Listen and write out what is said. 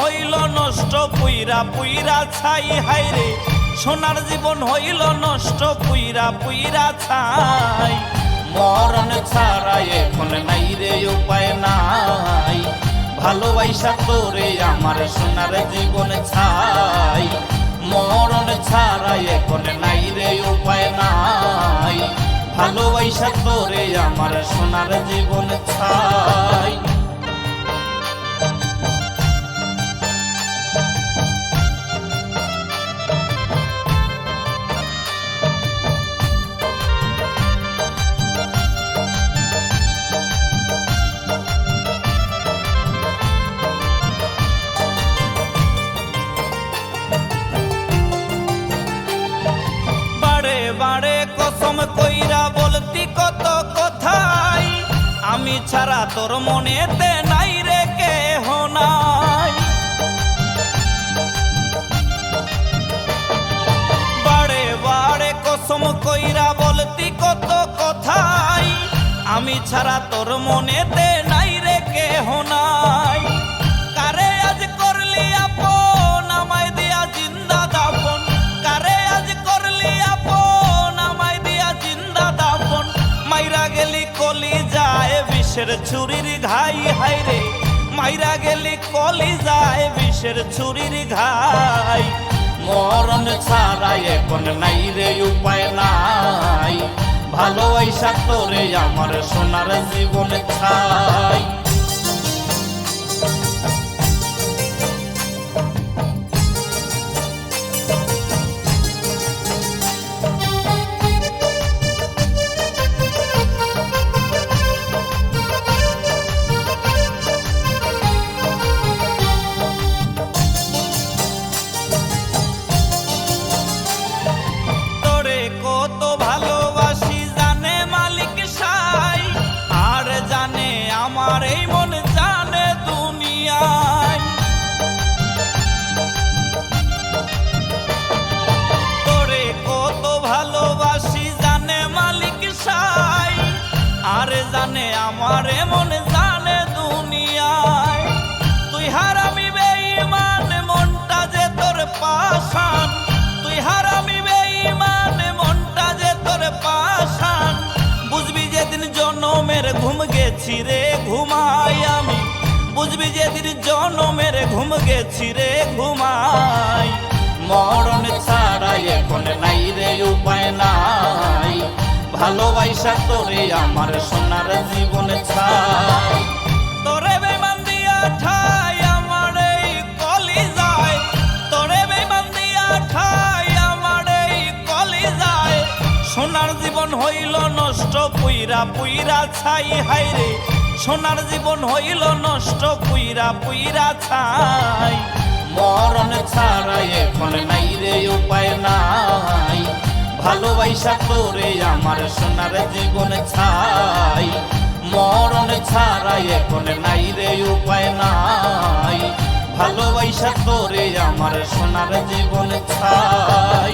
হইল নষ্ট পুইরা পুইরা ছাই হাইরে সোনার জীবন হইল নষ্ট পুইরা পুইরা ছাই মরণ ছাড়া এখন নাই রে উপায় নাই ভালোবাসা তোরে আমার সোনার জীবন ছাই মরণ ছাড়া এখন নাই রে উপায় নাই ভালোবাসা তোরে আমার সোনার জীবন ছাই বারে কসম কইরা বলতি কত কথাই আমি ছাড়া তোর মনেতে নাই রে কেহ নাই বারে বারে কসম কইরা বলতি কত কথাই আমি ছাড়া তোর মনেতে নাই রে কেহ নাই কারে আজ করলি আপন আমায় দিয়া জিন্দা দাফন কারে আজ করলি আপন আমায় দিয়া জিন্দা দাফন মাইরা গেলি কলি যায় বিষের ছুরির ঘাই হাইরে মাইরা গেলি কলি যায় বিষের ছুরির ঘাই মরণ ছাড়া এখন নাই রে উপায় নাই ভালোবাসা তোরে আমার সোনার জীবন ছাই কত ভালোবাসি জানে মালিক সাই আর জানে আমার এই মন জানে দুনিয়ায় তোরে কত ভালোবাসি জানে মালিক সাই আর জানে আমার এই মন জানে দুনিয়ায় তুই হারামি বেঈমান মনটা যে তোর পাশান তুই হারামি বেঈমান মনটা যে তোর পাশান বুঝবি যেদিন জনমের ঘুম গেছি রে ঘুমাই আমি বুঝবি যেদিন জনমের ঘুম গেছি রে ঘুমাই মরণ ছাড়া এখন নাই রে উপায় নাই ভালোবাসা তোরে আমার সোনার জীবন ছাই তোরে বেমান দিয়া ঠাই আমার এই কলি যায় তোরে বেমান দিয়া ঠাই আমার এই কলি যায় সোনার জীবন হইল নষ্ট পুইরা পুইরা ছাই হাইরে সোনার জীবন হইল নষ্ট পুইরা পুইরা ছাই মরণ ছাড়া এখন নাই রে উপায় নাই ভালোবাসা তোরে আমার সোনার জীবন ছাই মরণ ছাড়া এখন নাই রে উপায় নাই ভালোবাসা তোরে আমার সোনার জীবন ছাই।